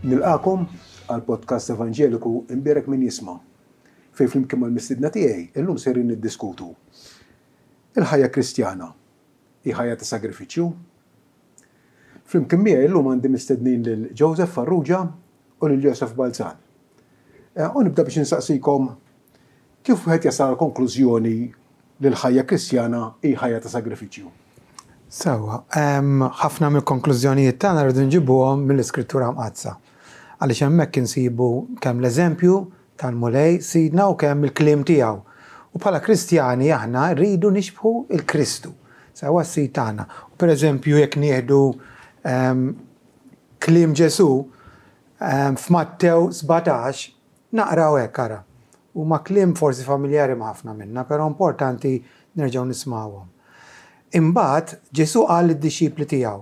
Nilqakom għal podcast Evangeliku Imbierek min jisma' fejn flimkien mal-mistidna tiegħi illum sejrin niddiskutu il-ħajja Kristjana, ħajja ta' sagrifiċċju. Flimkien miegħi illum għandi mistednin lil Joseph Farrugia u lil Joseph Balzan. U nibda biex insaqsikom kif wieħed jasal konklużjoni li l-ħajja Kristjana ħajja ta' sagrifiċċju. Sewwa, ħafna mill-konklużjonijiet tagħna rridu nġibuhom mill-Iskrittura Mqadsa. Għaliex hemmhekk insibu kemm l-eżempju tal-Mulej sidna u kemm il-kliem tiegħu. U bħala Kristjani aħna rridu nixbħu il-Kristu. Sewwa s-sid tagħna. U pereżempju jekk nieħdu kliem Ġesu f'Mattew 17 naqraw hekk ara. Huma kliem forsi familjari ma' ħafna minnha, però importanti nerġgħu nismawhom. Imbagħad Ġesu qal lid-dixxipli tiegħu: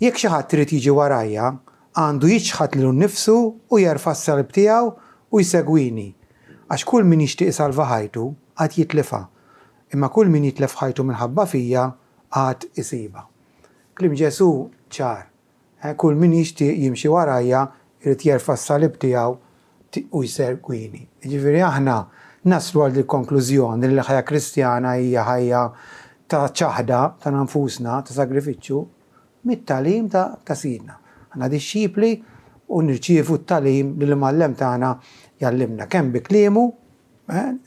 jekk xi ħadd irid jiġi warajja, għandu jiċħad lilu nnifsu u jerfa' s-salib tiegħu u jsegwini. Għax kull min jixtieq isalva ħajtu għad jitlifha, imma kull min jitlef ħajtu minħabba fija għad isibha. Kliem Ġesu ċar. Kull min jixtieq jimxi warajja irid jerfa' s-salib tiegħu u jsegwini. Jiġifieri aħna naslu għal konklużjoni li l-ħajja Kristjana hija ħajja ta' ċaħda ta' nfusna, ta' sagrifiċċju, mit-talim ta' sidna. Għandna dixxipli u nirċievu t-talim li l-mallem tagħna jallimna kemm bi kliemu,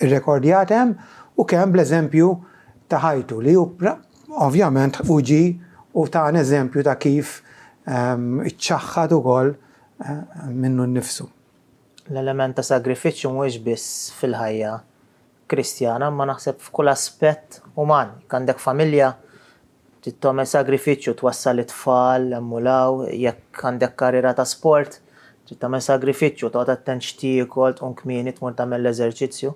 irrekordjat hemm, u kemm bl-eżempju ta' ħajtu li ovvjament uġi u ta' eżempju ta' kif iċċaħħad ukoll minnu nnifsu. L-element ta' sagrifiċċju mhuwiex biss fil-ħajja Kristjana, ma naħseb f'kull aspett uman. Għandek familja, trid tagħmel sagrifiċċju twassal it-tfal, emmulaw, jekk għandek karriera ta' sport, trid tagħmel sagrifiċċju toqgħod attent x'tiekol, tqum kmieni tmur tagħmel l-eżerċizzju.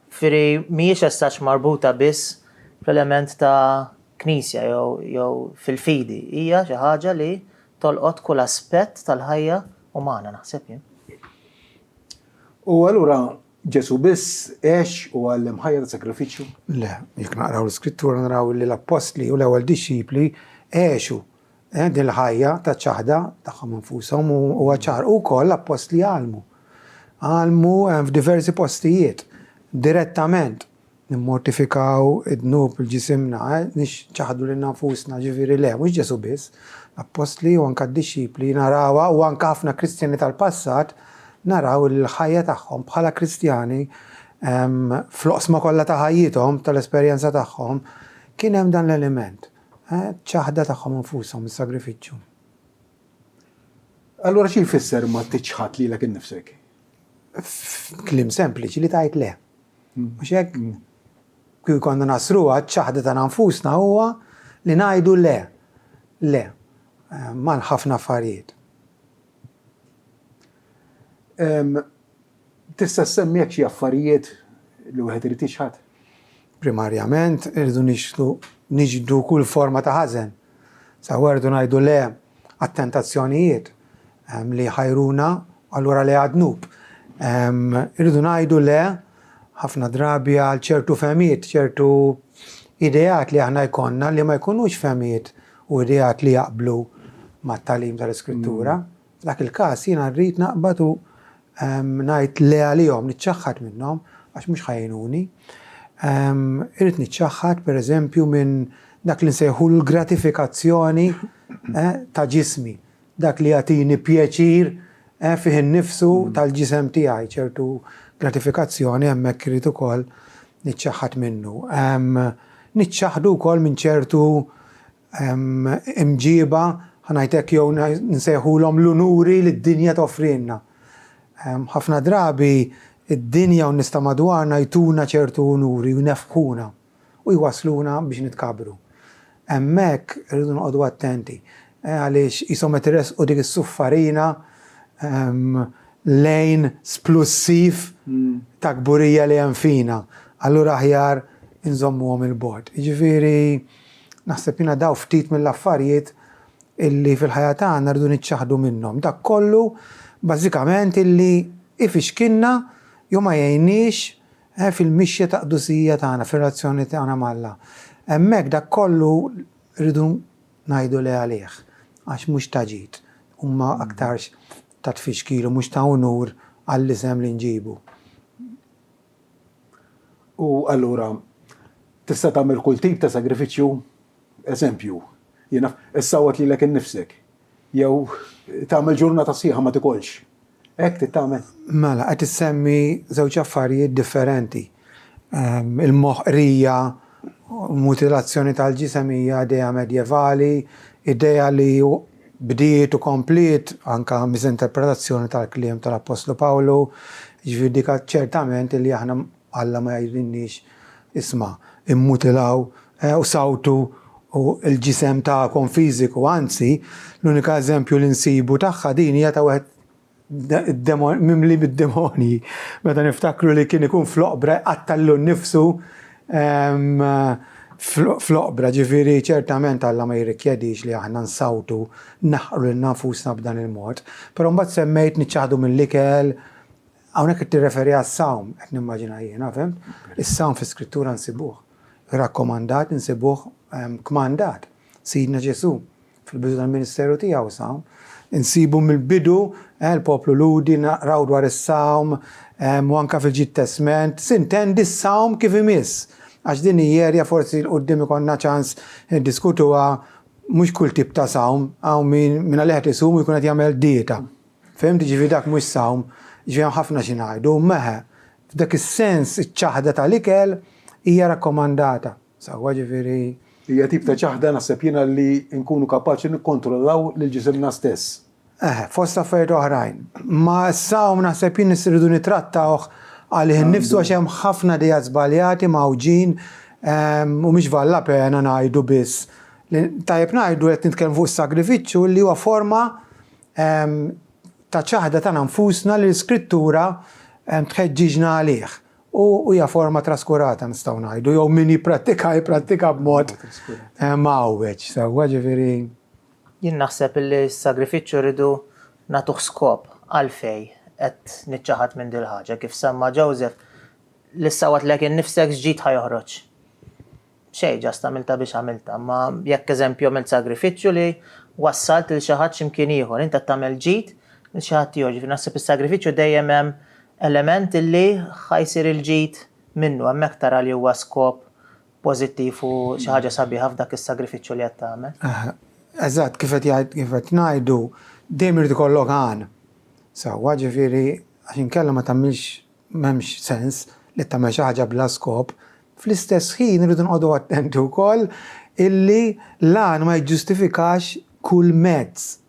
Firri mhijiex essax marbuta biss fl-element ta' knisja jew fil-fidi. Hija xi ħaġa li tolqot kull aspett tal-ħajja umana naħseb jien. U allura Ġesu biss għex u għallem ħajja ta' sagrifiċċju? Le, jekk naqraw l-Iskrittura naraw li l-Apostli u l-ewwel dixxipli għexu din l-ħajja ta' ċaħda tagħhom infushom u ċar ukoll l-Apostli għalmu. Għalmu f'diversi postijiet direttament nimmortifikaw id-dnub il-ġisimna, nix ċaħdu lil nfusna, ġifieri le, mhux Ġesu biss. L-Apostli u anke d-dixxipli narawha u anke ħafna Kristjani tal-passat naraw il-ħajja tagħhom bħala Kristjani fl-oqsma kollha ta' ħajjithom tal-esperjenza tagħhom kien hemm dan l-element, ċaħda tagħhom infushom is-sagrifiċċju. Allura xi jfisser ma tiċħad lilek innifsek? Kliem sempliċi li tgħid le. Mhux hekk kieku konna nasruha ċaħda ta' nfusna huwa li ngħidu le. Le. Mal ħafna affarijiet. Tista' semmijek xi affarijiet li wieħed irid jixħad? Primarjament irridu niġdu kull forma ta' ħażen. Sawa rridu ngħidu le għat-tentazzjonijiet li ħajruna allura le għad-dnub. Irridu ngħidu le ħafna drabi għal ċertu fehmiet, ċertu ideat li aħna jkollna li ma jkunux fehmiet u ideat li jaqblu mat-tagħlim tal-Iskrittura. Dak il-każ jiena rrid naqbad u ngħid le għalihom niċċaħħad minnhom għax mhux ħajjnuni. Irid niċċaħħad pereżempju minn dak li nsejħu l-gratifikazzjoni ta' ġismi, dak li jagħtini pjaċir fih innifsu tal-ġisem tiegħi, ċertu gratifikazzjoni hemmhekk irid ukoll niċċaħħad minnu. Niċċaħdu wkoll minn ċertu imġiba ħanajtek jew nsejħulhom l-unuri li d-dinja toffrilna. Ħafna drabi id-dinja u nista' madwarna jtuna ċertu unuri u nefħuna u jwasluna biex nitkabru. Hemmhekk irridu noqogħdu attenti għaliex ishom qed iresqu dik is-suffarina lejn splussiv ta' kburija li hemm fina. Allura aħjar inżommuhom il-bogħod. Jiġifieri naħseb jiena daw ftit mill-affarijiet illi fil-ħajja tagħna rridu niċċaħdu minnhom. Dak kollu bażikament illi ifixkinna jew ma jgħinniex fil-mixja ta' qdusija tagħna, fir-relazzjoni tagħna mal-Alla. Hemmhekk dak kollu rridu ngħidu le għalih għax mhux taġid huma aktarx ta' tfixkil u mhux ta' unur għall-isem li nġibu. U allura, tista' tagħmel kull tip ta' sagrifiċċju, eżempju, jiena issawwat lilek innifsek, jew tagħmel ġurnata sieħa ma tikolx. Hekk tagħmel. Mela, qed issemmi żewġ affarijiet differenti. Il-moħqrija, mutilazzjoni tal-ġisem hija idea medjevali, idea li bdiet u komplit anka miżinterpretazzjoni tal-kliem tal-Apostlu Pawlu, ġifieri dik ċertament li aħna Alla ma jgħidilniex isma' immutilaw u sawtu u l-ġisem ta'kom fiżiku, anzi l-unika eżempju li nsibu tagħha din hija ta' wieħed mimli bid-demoni. Meta niftakru li kien ikun fl-oqbra qattallu nnifsu fl-oqbra, ġifieri ċertament Alla ma jirrikjedix li aħna nsawtu naħqru lil nafusna b'dan il-mod. Però mbagħad semmejt niċċaħdu mill-ikel. Hawnhekk qed tirreferi għas-sawm, qed nimmaġina jiena, fhem? Is-sawm fi-Skrittura nsibuh. Rakkomandat nsibuh kmandat. Sidna Ġesu fil-bidu tal-Ministeru tiegħu sawm. Insibu mill-bidu l-poplu ludi naqraw dwar is-sawm u anke fil-Ġid Testament sintendi s-sawm kif imiss. Għax din hija forsi l-qudiem ikollna ċans niddiskutuha mhux kull tip ta' sawm, hawn min għalih isum jkun qed jagħmel dieta. Fehmti ġifieri dak mhux sawm. Ġvijam ħafna xinajdu, meħe, f'dak is-sens iċ-ċaħda tal-ikel hija rakkomandata. Sawa ġifieri. Hija tip ta' ċaħda naħseb jiena li nkunu kapaċi nikkontrollaw lil ġisimna stess. Fost affarijiet oħrajn. Ma s-sawm naħseb jien nisridu nitrattawh għalih innifsu għax hemm ħafna dejja żbaljati mawġin u mhix valla pena ngħidu biss. Tajjeb ngħidu qed nitkellmu fuq is-sagrifiċċju li huwa forma ta' ċaħda ta' nfusna li l-Skrittura tħeġġiġna għalih. U hija forma traskurata nistgħu ngħidu, jew min jipprattika b'mod mawweġ. Sewwa ġifieri. Jien naħseb li s-sagrifiċċju rridu nagħtuh skop għalfejn qed niċċaħad minn dil ħaġa kif semma Joseph li sawat lek innifsek ġġid ħajoħroġ. Xejn ġast għamilta biex għamilta, ma jekk eżempju għamilt sagrifiċċju li wassalt lil xi ħadd x'imkien ieħor, inti tagħmel ġid xaħat joġi, naħseb il-sagrifiċċju dejjem hemm element illi ħajsir il-ġid minnu, hemmhekk tara li huwa skop pożittiv u xi ħaġa sabiħa f'dak is-sagrifiċċju li qed tagħmel. Eżatt, kif qed ngħidu dejjem irid ikollok għan. Sewwa ġifieri għax inkella ma tagħmilx m'hemmx sens li tagħmel xi ħaġa bla skop. Fl-istess ħin irridu nqogħdu attenti wkoll illi l-għan ma jiġġustifikax kull mezz.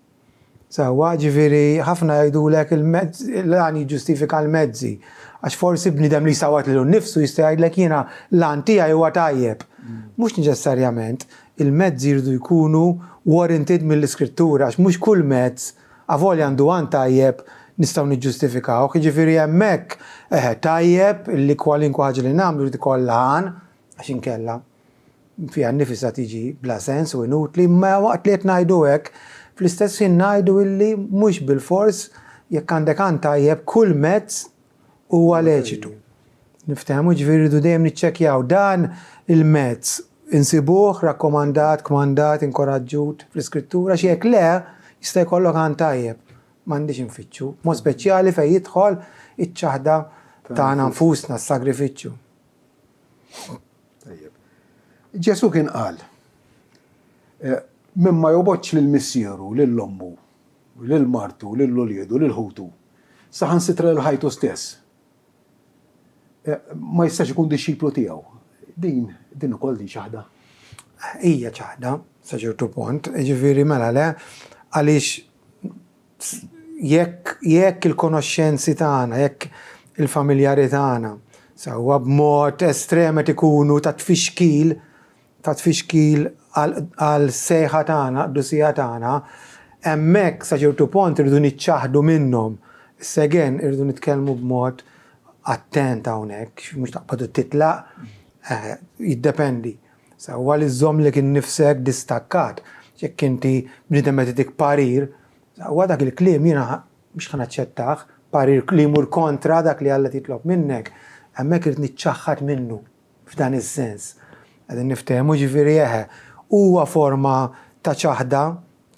Sewwa ġifieri ħafna jgħidulek il-mezz l-għan jiġġustifika l-mezzi. Għax forsi bniedem li sawat lilu nnifsu jista' jgħidlek jiena l-għan tiegħi huwa tajjeb. Mhux neċessarjament il-mezzi jridu jkunu warranted mill-Iskrittura għax mhux kull mezz avolja għandu għan tajjeb nistgħu niġġustifikaw. Ġifieri hemmhekk tajjeb li kwalinkwa ħaġa li nagħmlu jrid ikollha għan għax inkella fiha nnifisha tiġi bla sens u inutli, ma waqt li qed ngħidu hekk fl-istess ħin ngħidu illi mhux bil-fors jekk għandek għan tajjeb kull mezz huwa leċitu. Niftehmu ġifieri rridu dejjem niċċekkjaw dan il-mezz insibuh rakkomandat, kmandat, inkoraġġut fl-Iskrittura xi jekk le jista' jkollok għan tajjeb. M'għandix infittxu, mod speċjali fejn jidħol iċ-ċaħda tagħna nfusna s-sagrifiċċju. Ġesu kien qal min ma joboċ lill-missieru, lill-ommu, lill-martu, lill-uliedu, lill-ħutu, saħansitra l-ħajtu stess. Ma jistax ikun dixxiplu tiegħu. Din ukoll din ċaħda. Hija ċaħda sa ċertu punt, ġifieri mela le għaliex jekk il-konoxxenzi tagħna, jekk il-familjari tagħna sewwa b'mod estrem qed ikunu ta' tfixkil għal sejħa tagħna, qdusija tagħna, hemmhekk sa ċertu punt irridu niċċaħdu minnhom. Segen irridu nitkellmu b'mod attent hawnhekk, mhux taqbadu titlaq, jiddependi. Sewwa li żomm li kien nifsek distakkat, jekk inti bniedem qed itik parir, sewwa dak il-kliem jiena mhux ħanaċċettah, parir li jmur kontra dak li Alla titlob minnek, hemmhekk irid niċċaħħad minnu f'dan is-sens. Qegħdin niftehmu ġifieri huwa forma ta' ċaħda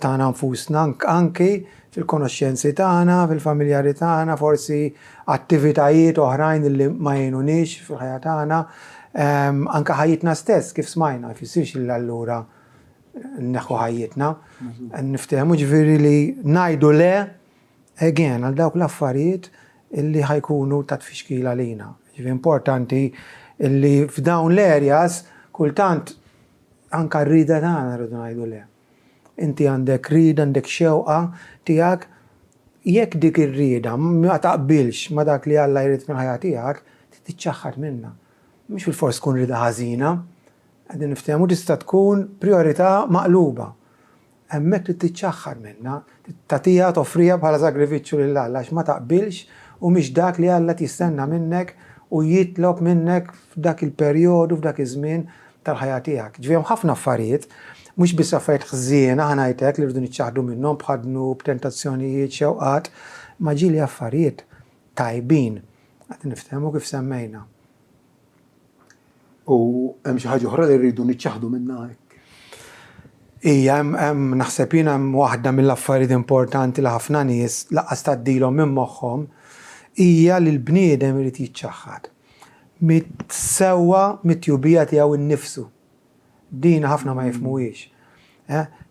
tagħna nfusna anki fil-konoxxenzi tagħna, fil-familjari tagħna, forsi attivitajiet oħrajn li ma jgħinunix fil-ħajja tagħna, anke ħajjitna stess kif smajna, jfissirx li allura neħu ħajjitna. Niftehmu ġifieri li ngħidu le again għal dawk l-affarijiet illi ħajkunu ta' tfixkila lina. Ġifieri importanti illi f'dawn l-areas kultant anke r-rida tagħna rridu ngħidu le. Inti għandek rida, għandek xewqa tiegħek, jekk dik ir-rieda ma taqbilx ma dak li Alla jrid fil-ħajja tiegħek, tiċċaħħad minnha. Mhux fil-fors tkun rida ħażina, qegħdin niftehmu tista' tkun priorità maqluba. Hemmhekk trid tiċċaħħad minnha, tagħtiha toffriha bħala sagrifiċċju lil Alla għax ma taqbilx u mhix dak li Alla tistenna minnek u jitlob minnek f'dak il-perjodu, f'dak iż-żmien tal-ħajja tiegħek. Ġifieri ħafna affarijiet, mhux biss affarijiet ħżiena ngħidlek li rridu niċċaħdu minnhom bħadnu b'tentazzjonijiet xewqat, ma ġieli affarijiet tajbin. Qed niftehmu kif semmejna. U hemm xi ħaġa oħra li rridu niċċaħdu minnha hekk. Ija hemm naħseb jien hemm waħda mill-affarijiet importanti li ħafna nies laqqas tgħaddilhom minn moħħhom hija li l-bniedem irid jiċċaħħad. Mitsewwa mit-tjubija tiegħu innifsu. Din ħafna ma jifhmuhiex.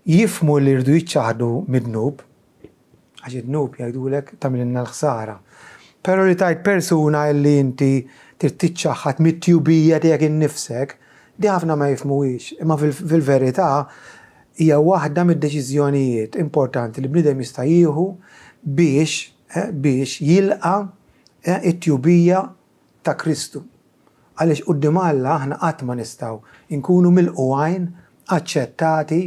Jifhmu li rridu jiċċaħdu mid-dnub, għax id-dnub jgħidulek tagħmilna l-ħsara. Però li tajt persuna li inti trid tiċċaħħad mit-tjubija tiegħek innifsek, di ħafna ma jifhmuhiex. Imma fil-verità hija waħda mid-deċiżjonijiet importanti li bniedem jista' jieħu biex jilqa' it-tjubija ta' Kristu. Għaliex quddiem Alla aħna qatt ma nistgħu nkunu milquwajn aċċettati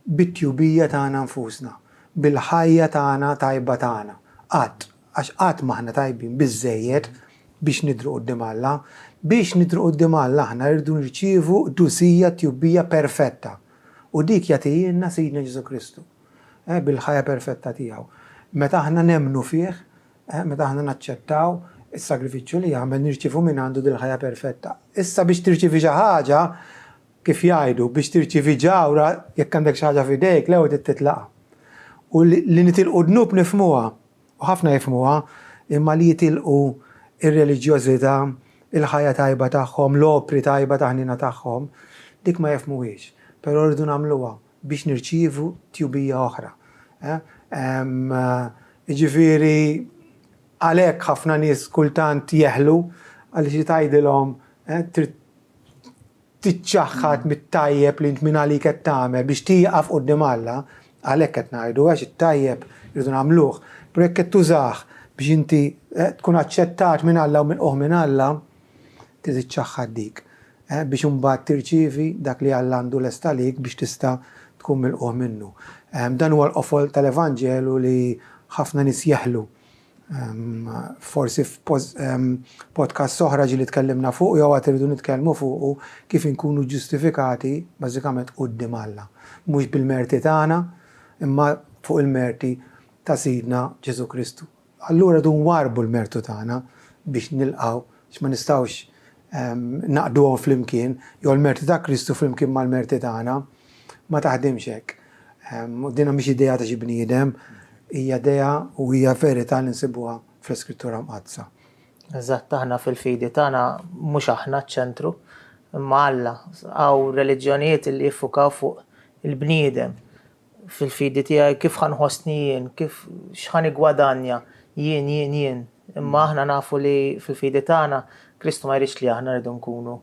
bit-tjubija tagħna nfusna, bil-ħajja tagħna tajba tagħna. Għax qatt maħna tajbin biżżejjed biex nidru quddiem Alla, biex nidru quddiem Alla aħna rridu nirċievu dusija tjubija perfetta. U dik jagħtihilna Sidna Ġesu Kristu bil-ħajja perfetta tiegħu. Meta aħna nemmnu fih, meta aħna naċċettaw is-sagrifiċċju li jagħmel nirċievu minn għandu dil-ħajja perfetta. Issa biex tirċievi xi ħaġa kif jgħidu biex tirċievi ġawra jekk għandek xi ħaġa f'idejk l-ewwel titlaqa. U li nitilqu dnub nifhmuha, u ħafna jifhmuha, imma li jitilqu ir-reliġjożità, il-ħajja tajba tagħhom, l-opri tajba taħnina tagħhom, dik ma jifhmuhiex. Però rridu nagħmluha biex nirċievu tjubija oħra. Jiġifieri għalhekk ħafna nies kultant jeħlu għaliex jtgħidilhom tiċċaħħad mit-tajjeb li int minn għalik qed tagħmel biex tieqaf quddiem Alla, għalhekk qed ngħidu għax it-tajjeb irridu nagħmluh. Però jekk qed tużah biex inti tkun aċċettat minn Alla u milquh minn Alla, tiċċaħħad dik biex imbagħad tirċievi dak li Alla għandu lest għalik biex tista' tkun milquh minnu. Dan huwa l-qofol tal-Evanġelu li ħafna nies jeħlu. Forsi f'podcast oħra ġili tkellimna fuq jew għad irridu nitkellmu fuq kif inkunu ġustifikati bażikament quddiem Alla. Mhux bil-merti tagħna, imma fuq il-merti ta' Sidna Ġesu Kristu. Allura dun warbu l-mertu tagħna biex nilqgħu x'ma nistgħux naqduhom flimkien, jew l-merti ta' Kristu flimkien mal-merti tagħna ma taħdimx hekk. Dinha mhix idea ta' xi bniedem, hija idea u hija verità li nsibuha fl-Iskrittura Mqaddsa. Eżatt, aħna fil-fidi tagħna mhux aħna ċ-ċentru, imma Alla. Hawn reliġjonijiet li jiffukaw fuq il-bniedem. Fil-fidi tiegħi kif ħanħossni jien, kif x'ħan igwadanja jien. Imma aħna nafu li fil-fidi tagħna Kristu ma jridx li aħna rridu nkunu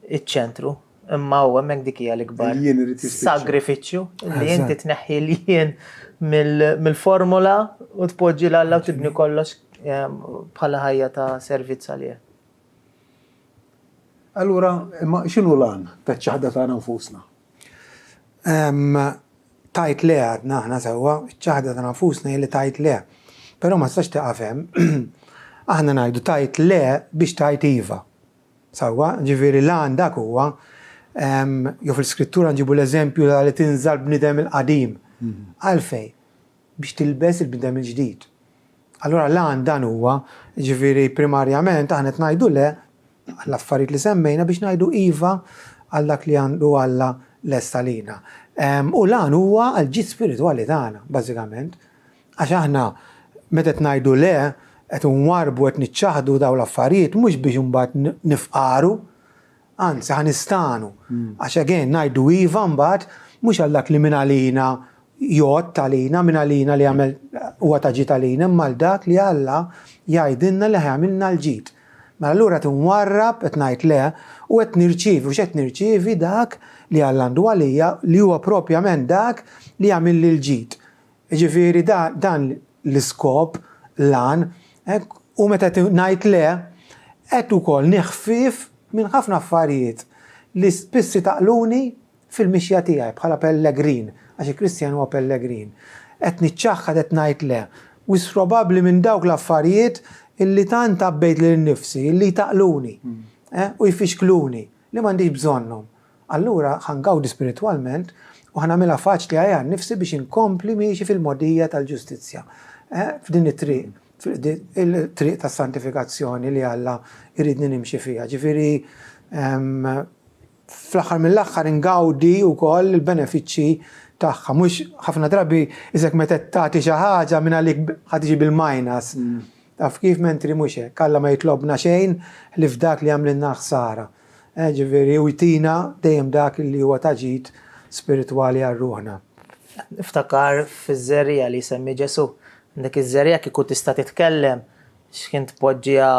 iċ-ċentru. Imma huwa hemmhekk dik hija l-ikbar sagrifiċċju li inti tneħħi l-jien mill-formula u tpoġġi l-Alla u tibni kollox bħala ħajja ta' servizz għalih. Allura, imma x'inhu l-għan taċ-ċaħda tagħna nfusna? Tajt le għadna aħna sewwa, ċ-ċaħda tagħna nfusna hi li tajt le. Però ma tistax taqaf hemm. Aħna ngħidu tajt le biex tajt iva. Sewwa, ġifieri l-għan dak huwa jew fil-Skrittura nġibu l-eżempju li tinżal bniedem il-qadim. Għalfejn biex tilbes il-bniedem il-ġdid. Allura l-għan dan huwa, ġifieri primarjament aħna qed ngħidu le għall-affarijiet li semmejna biex ngħidu iva għal dak li għandu Alla lest għalina. U lan huwa għal-ġid spirituali tagħna, bażikament. Għax aħna meta ngħidu le, qed nwarbu qed niċċaħdu daw l-affarijiet mhux biex imbagħad nifqaru, anzi ħanistanu. Għax again ngħidu iva mbagħad mhux għal dak li minn għalina jgħod talina, minn għalina li għamel huwa ta' ġid talina, imma dak li Alla jgħidilna li ħjamilna l-ġid. Mela allura tinwarrab qed ngħid le u qed nirċievi u x'qed nirċievi dak li Alla għandu għalija li huwa propjament dak li jagħmel li l-ġid. Ġifieri dan l-iskop lan u meta ngħid le qed ukoll neħfif minn ħafna affarijiet li spissi taqluni fil-mixja tiegħi bħala pellegrin, għax il-Kristjan huwa pellegrin. Qed niċċaħħad qed ngħid le. U probabbli minn dawk l-affarijiet illi tant tabbejt lil nnifsi, illi taqluni u jfixkluni li m'għandix bżonnhom. Allura ħangawdi spiritwalment u ħanamilha faċli għajja nnifsi biex inkompli miexi fil-modija tal-ġustizzja. F'din it-triq, il-triq tas-santifikazzjoni li Alla jridni nimxi fiha. Ġifieri fl-aħħar mill-aħħar ingawdi wkoll il-benefiċċji tagħha. Mhux ħafna drabi iżek meta tagħti xi ħaġa minn għalik ħad tiġi bil-minus. Taf kif mentri mhux hekk, Alla ma jitlobna xejn li f'dak li għamlilna ħsara. Ġifieri u jtina dejjem dak li huwa ta' ġid spiritwali għar-ruħna. Niftakar fiż-żerrija li semmi Ġesu. Dik iż-żerrija kieku tista' titkellem x'kien tpoġġiha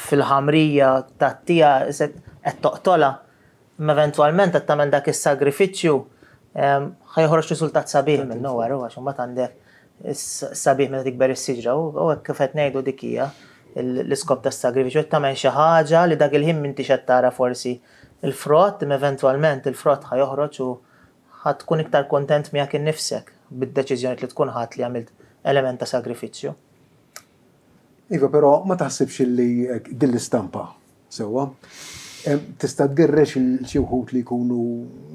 fil-ħamrija tat-tija qed toqtolha. Imma eventwalment qed tagħmel dak is-sagrifiċċju ħajħorġ riżultat sabiħ minnu wara għax imbagħad għandek is-sabiħ meta tikber is-siġra u hekk kif qed ngħidu dik hija l-iskop tas-sagrifiċċju qed tagħmel xi ħaġa li dak il-ħin m'intix qed tara forsi il-frott, imma eventwalment il-frott ħajoħroġ u ħadd tkun iktar kontent miegħek innifsek bid-deċiżjoni li tkun ħadd li għamilt element ta' sagrifiċċju. Iva, però ma taħsibx li din l-istampa sewwa. Tista' tgerrex xi wħud li jkunu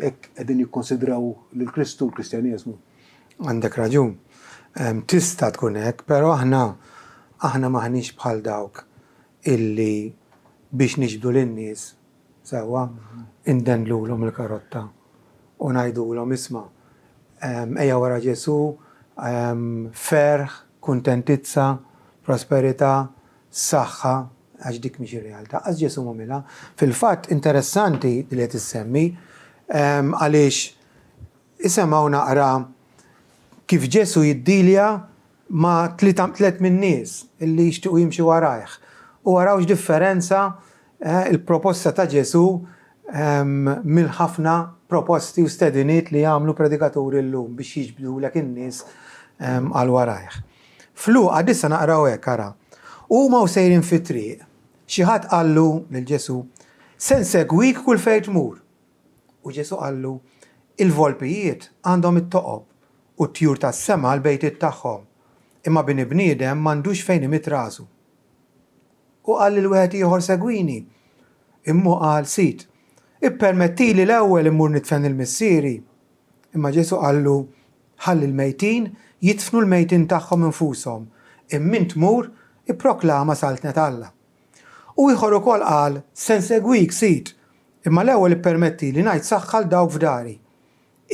hekk qegħdin jikkonsidraw lill-Kristu u l-Kristjanieżmu. Għandek raġun. Tista' tkun hekk, però aħna maħniex bħal dawk illi biex niġbdu lin-nies sewwa indendlulhom il-karotta u ngħidulhom isma' ejja wara Ġesu, ferħ, kuntentizza, prosperità, saħħa, għax dik mhix ir-realtà. Għax Ġesu m'għamilha. Fil-fatt interessanti li qed issemmi għaliex isemgħu naqra kif Ġesu jiddilja ma' tliet min nies illi jixtiequ jimxi warajh. U waraw x'differenza il-proposta ta' Ġesu mill-ħafna proposti u stediniet li jagħmlu predikaturi llum biex jiġbdulek in-nies għal warajh. Fluqa issa naqraw hekk ara. Huma sejrin fit-triq. Xi ħadd qallu lil Ġesu, se nsegwik kull fejn tmur. U Ġesu qallu, il-volpijiet għandhom it-toqob u t-tjur tas-sema l-bejtiet tagħhom, imma bini bniedem m'għandux fejn imit rasu. U qal lil wieħed ieħor segwini. Immu qal sit, ippermettili l-ewwel immur nitfen il-missieri. Imma Ġesu qallu, ħalli l-mejtin jitfnu l-mejtin tagħhom infushom, immin tmur ipproklama saltnet Alla. U ieħor ukoll qal, se nsegwik sit, imma l-ewwel ippermettili ngħid saħħa l dawk f'dari.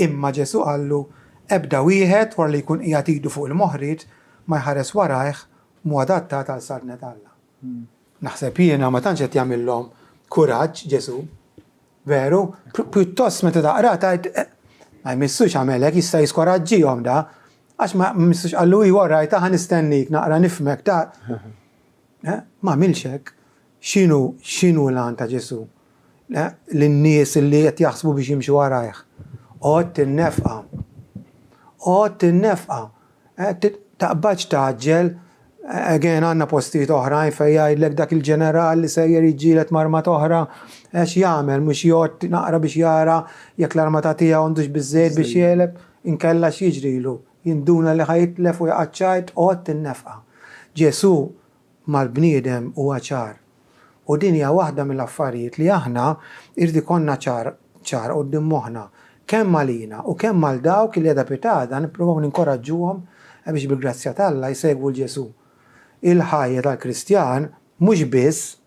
Imma Ġesu qallu, ebda wieħed wara li jkun qiegħed idu fuq il-moħriġ ma jħares warajh mu adattat għal saltnet Alla. Naħseb jiena ma tantx qed jagħmilhom kuraġġ Ġesu. Veru, pjuttost meta taqra tgħid ma jmissux għamelek jista' jiskoraġġihom da, għax ma jmissux qallu warajta ħa nistennik naqra nifmek ta' ma għamilx hekk. X'inhu l-għan ta' Ġesu? Lin-nies li qed jaħsbu biex jimxu warajh. Qgħod tinnefqa. Qgħod tinnefqa. Taqbadx taġġel. Again għandna postijiet oħrajn fejn jgħidlek dak il-ġeneral li sejjer jiġġieled marmat oħra x'jagħmel mhux jgħod naqra biex jara jekk l-armata tiegħu għandux biżżejjed biex jeleb inkella x'jiġrilu. Jinduna li ħajitlef u jaqaċċajt qgħod tinnefqa. Ġesu mal-bniedem huwa ċar. U din hija waħda mill-affarijiet li aħna irdi konna ċar quddiem moħħna kemm għalina u kemm għal dawk li qiegħda pitada nippruvaw ninkoraġġuhom biex bil-grazzja t'Alla jsegwu l-Ġesu. Il-ħajja tal-Kristjan mhux biss,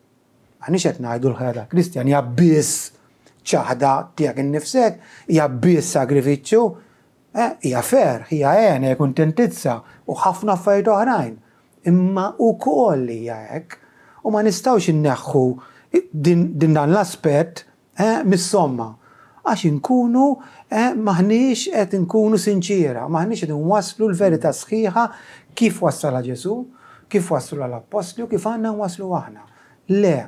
għanix qed ngħidu l-ħajja tal-Kristjan hija biss ċaħda tiegħek innifsek hija biss sagrifiċċju, hija fer, hija għena, hija kuntentizza u ħafna affarijiet oħrajn. Imma wkoll hija hekk u ma nistgħux inneħħu din dan l-aspett mis-somma. Għax inkunu maħniex qed inkunu sinċira, maħniex qed inwasslu l-verità sħiħa kif wassala Ġesu, kif wasslu l-Apostli u kif għandna nwaslu aħna. Le,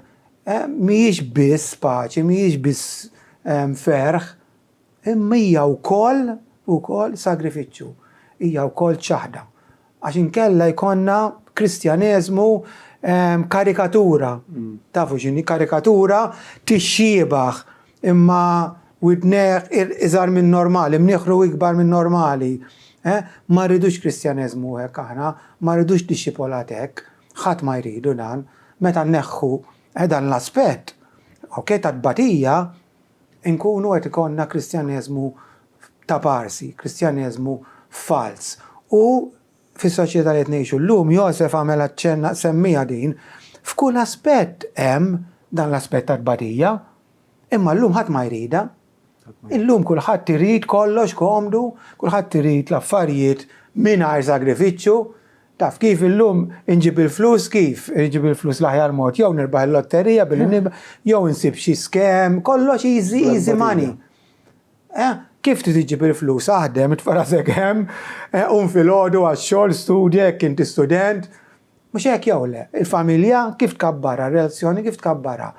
mhijiex biss paċi, mhijiex biss ferħ, imma hija wkoll sagrifiċċju, hija wkoll ċaħda. Għax inkella jkollna Kristjaneżmu karikatura. Tafu x'inhi karikatura tixxiebaħ imma widneħ iżgħar minn normali, mnieħru ikbar minn normali. Ma rridux Kristjaneżmu hekk aħna, ma rridux disċipolat hekk, ħadd ma jridu dan, meta nneħħu dan l-aspett, ta' tbatija, nkunu qed ikollna Kristjaneżmu ta' parsi, Kristjaneżmu fals. U fis-soċjetà li qed ngħixu llum Josef għamel ċenna semmija din, f'kull aspett hemm dan l-aspett ta' tbatija, imma llum ħadd ma jrida. Illum kulħadd irid kollox komdu, kulħadd irid l-affarijiet mingħajr sagrifiċċju. Taf kif illum inġib il-flus kif? Inġib il-flus l-aħjar mod, jew nirbaħ il-lotterija jew insib xi skem, kollox easy money. Kif tiġib il-flus? Aħdem, tfarasek hemm, fil-ħodu għax-xogħol, studjek, inti student. Mhux hekk jew le. Il-familja kif tkabbara, relazzjoni kif tkabbara,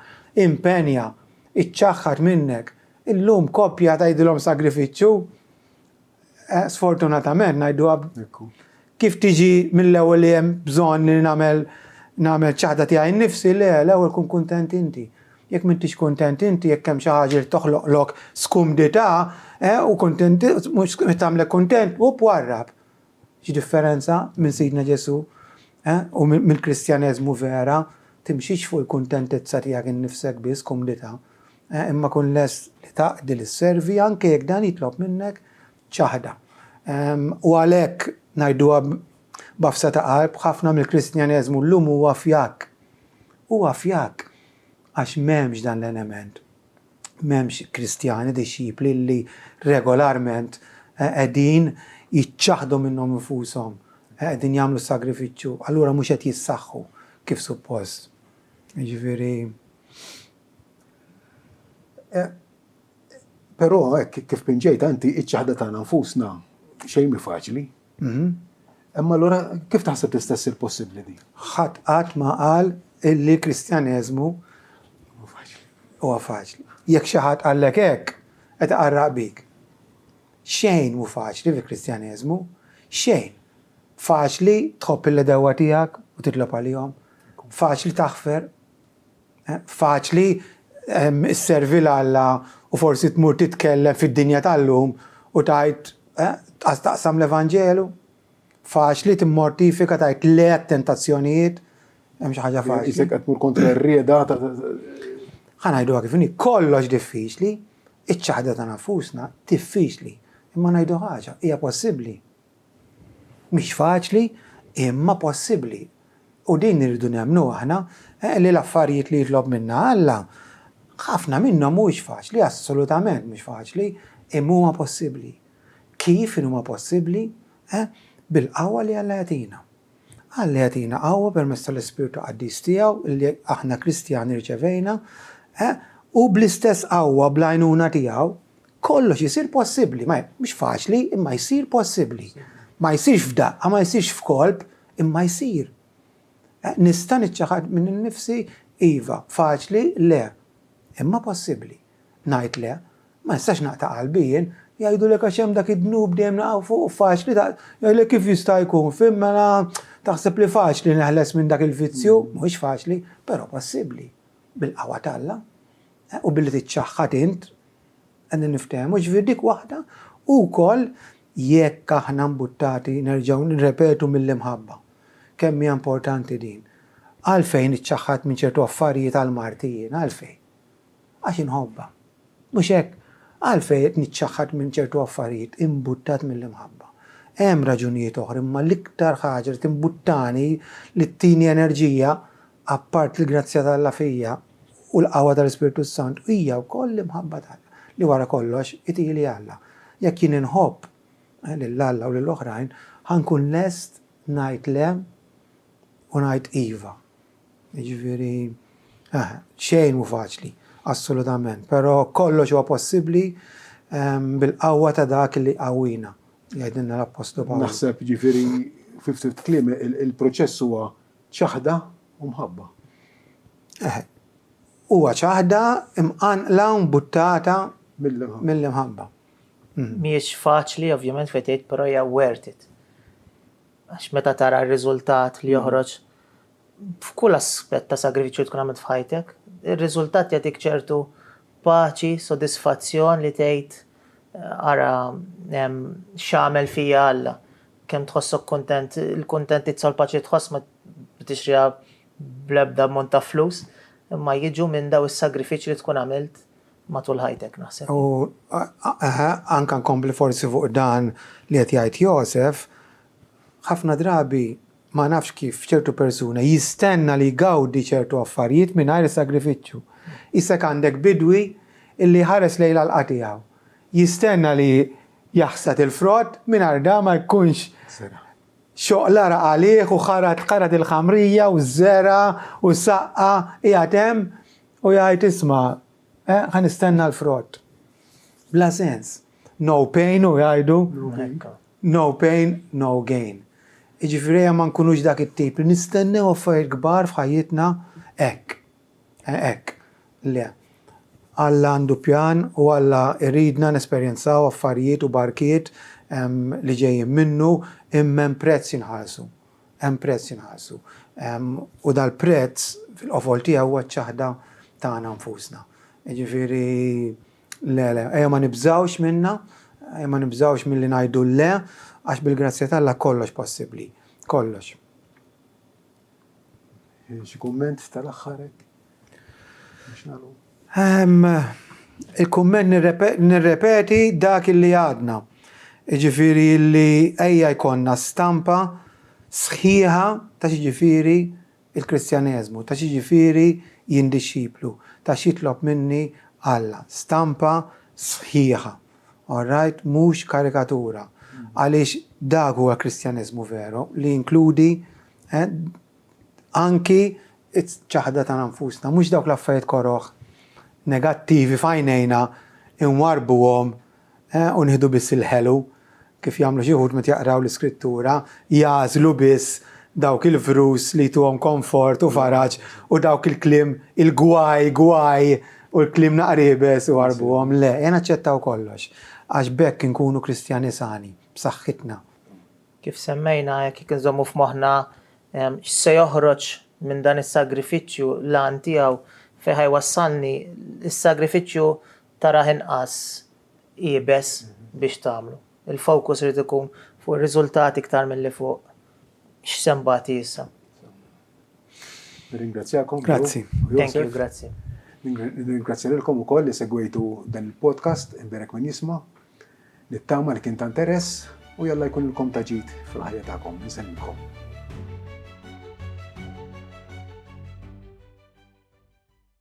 impenja, iċċaħħad minnek. Illum koppja tgħidilhom sagrifiċċju, sfortunatament ngħidu kif tiġi mill-ewwel li hemm bżonn li nagħmel ċaħda tiegħi nnifsi le l-ewwel kun kuntent inti. Jekk m'intix kuntent inti, jekk hemm xi ħaġa li toħloqlok skumdità u kuntent mhux tagħmlek kuntent u warrab. Xi differenza minn Sidna Ġesu u mill-Kristjaneżmu vera timxix fuq il-kuntentezza tiegħek innifsek biss skumdità. Imma kun les li taqdi l-servi anke jekk dan jitlob minnek ċaħda. U għalhekk ngħiduha b'afsa ta' qalb ħafna mill-Kristjaneżmu llum huwa fjak. Huwa fjak għax m'hemmx dan l-element. M'hemmx Kristjani disċipli li regolarment qegħdin jiċċaħdu minnhom infushom, qegħdin jagħmlu sagrifiċċju, allura mhux qed jissaħħu kif suppost. Jiġifieri Però kif pinġejt anti iċ-ċaħda tagħna nfusna xejn mi faċli. Imma allura kif taħseb l-istess il-possibbli di? Ħadd qatt ma qal illi Kristjaneżmu huwa faċli. Jekk xi ħadd qallek hekk qed iqarraq bik. Xejn mhu faċli fil-Kristjaneżmu, xejn. Faċli tħobb il-ledewwa tiegħek u titlob għalihom, faċli taħfer, faċli isservi l-Alla u forsi tmur titkellem fid-dinja tal-lum u tajt taqsam l-Evanġelu. Faċli timmortifika tajt le tentazzjonijiet, hemm xi ħaġa faċli. Isek qed tmur kontra r-rieda ta' ħanajduha kif inhi kollox diffiċli, iċ-ċaħda ta' nafusna diffiċli. Imma ngħidu ħaġa, hija possibbli. Mhix faċli, imma possibbli. U din irridu nemmnu aħna li l-affarijiet li jitlob minna Alla ħafna minnhom mhuwiex faċli, assolutament mhux faċli, imma huma possibbli. Kif huma possibbli? Bil-qawwa li Alla jagħtina. Alla jagħtina qawwa permezz tal-Ispirtu Qaddis tiegħu li aħna Kristjani rċevejna, u bl-istess qawwa bl-għajnuna tiegħu kollox isir possibbli, mhux faċli, imma jsir possibbli. Ma jsirx f'daqqa, ma jsirx f'kolb, imma jsir. Nista' niċċaħad minn innifsi iva, faċli le, imma possibbli. Ngħid le, ma nistax naqta' qalbien, jgħidulek għax hemm dak id-dnub dejjem naqgħu fuq faċli, jgħidlek kif jista' jkun fim mela taħseb li faċli neħles minn dak il-vizzju, mhuwiex faċli, però possibbli. Bil-qawwa t'Alla u billi tiċċaħħad int qed niftehmu ġifier dik waħda u wkoll jekk aħna mbuttati nerġgħu nirrepetu mill-imħabba. Kemm hija importanti din. Għalfejn iċċaħħad minn ċertu affarijiet għal martijien, għalfejn. Għax inħobba. Mhux hekk, għalfejn qed niċċaħħad minn ċertu affarijiet imbuttat mill-imħabba. Hemm raġunijiet oħra, imma l-iktar ħaġa li timbuttani li ttini enerġija, appart il-grazzja tal-Alla fija u l-qawwa tal-Ispiritu Sant hija wkoll imħabba tal li wara kollox itili Alla. Jekk jien inħobb lill-Alla u lill-oħrajn, ħankun lest ngħid le u ngħid iva. Jiġifieri xejn mhu faċli, assolutament, però kollox huwa possibbli bil-qawwa ta' dak li qawwina. Jgħidilna l-Apostolu Pawlu. Naħseb ġifieri ftit kliem il-proċess huwa ċaħda u mħabba. Huwa ċaħda imqanqla u mbuttata Mill-imħabba. mill-imħabba. Mhijiex faċli, ovvjament fejn tgħid, però hija worth it. Għax meta tara r-riżultat li joħroġ f'kull aspett ta' sagrifiċċju tkun għamilt f'ħajtek, ir-riżultat jagħtik ċertu paċi, sodisfazzjon li tgħid ara x'għamel fija Alla. Kemm tħossok kuntent, il-kuntent titsol paċi tħoss ma tixriha bl-ebda ammont ta' flus, imma jiġu minn daw is-sagrifiċċji li tkun għamilt matul ħajtek naħseb. U anka nkompli forsi fuq dan li qed jgħid Josef, ħafna drabi ma nafx kif ċertu persuna jistenna li jgawdi ċertu affarijiet mingħajr is-sagrifiċċju. Issek għandek bidwi illi ħares lejla l-qatijaw. Jistenna li jaħsad il-frott mingħajr da ma jkunx xoqlara għalih u ħarat il-ħamrija u z-zera u s-saqqa jgħatem u jgħid isma' ħan istenna l-frott. Bla sens. No pain u jgħidu no pain, no gain. Iġifieri ma nkunux dak it-tip li nistennew affarijiet kbar f'ħajjitna hekk. Hekk. Le. Alla għandu pjan u Alla irridna nesperjenzaw affarijiet u barkiet li ġejjin minnu imma hemm prezz jinħallsu. Hemm prezz jinħallsu. U dal-prezz fil-qofol tiegħu huwa ċ-ċaħda tagħna nfusna. Jiġifieri le, ejja ma nibżawx minna, ejja ma nibżawx milli ngħidu le, għax bil-grazzja tal-Alla kollox possibbli. Kollox. Xi kumment tal-aħħar hekk? Il-kumment nirrepeti dak li għadna. Jiġifieri li ejja jkollna stampa sħiħa ta' xiġifieri il-Kristjaneżmu, ta' xiġifieri jindixxiplu, ta' xitlob minni Alla. Stampa sħiħa. All right? Mhux karikatura. Għaliex dak huwa Kristjaneżmu veru li inkludi anki ċaħda ta' nfusna, mhux dawk l-affarijiet koroħ negattivi fajnejna inwarbuhom u nieħdu biss il-ħelu kif jagħmlu xi wħud meta jaqraw l-iskrittura, jażlu biss dawk il-frus li tuhom komfort u faraġ u dawk il-kliem il-gwaj u l-kliem naqribes u warbuhom. Le, naċċettaw kollox għax bekk inkunu Kristjani sani, b'saħħitna. Kif semmejna jekk inżommu f'moħħna x'se joħroġ minn dan is-sagrifiċċju lan tiegħu fejn ħajwassalni is-sagrifiċċju tara inqas qiebes biex tagħmlu. Il-fokus irid ikun fuq ir-riżultati iktar milli fuq x'sembati issa. Ringrazzjakom. Grazzi. Thank you, grazzi. Ringrazzja lilkom ukoll li segwejtu dan il-podcast imberek min jisma' nittama li kien ta' interess u jalla jkun ilkom taġid fil-ħajja tagħkom. Nsemmilkom.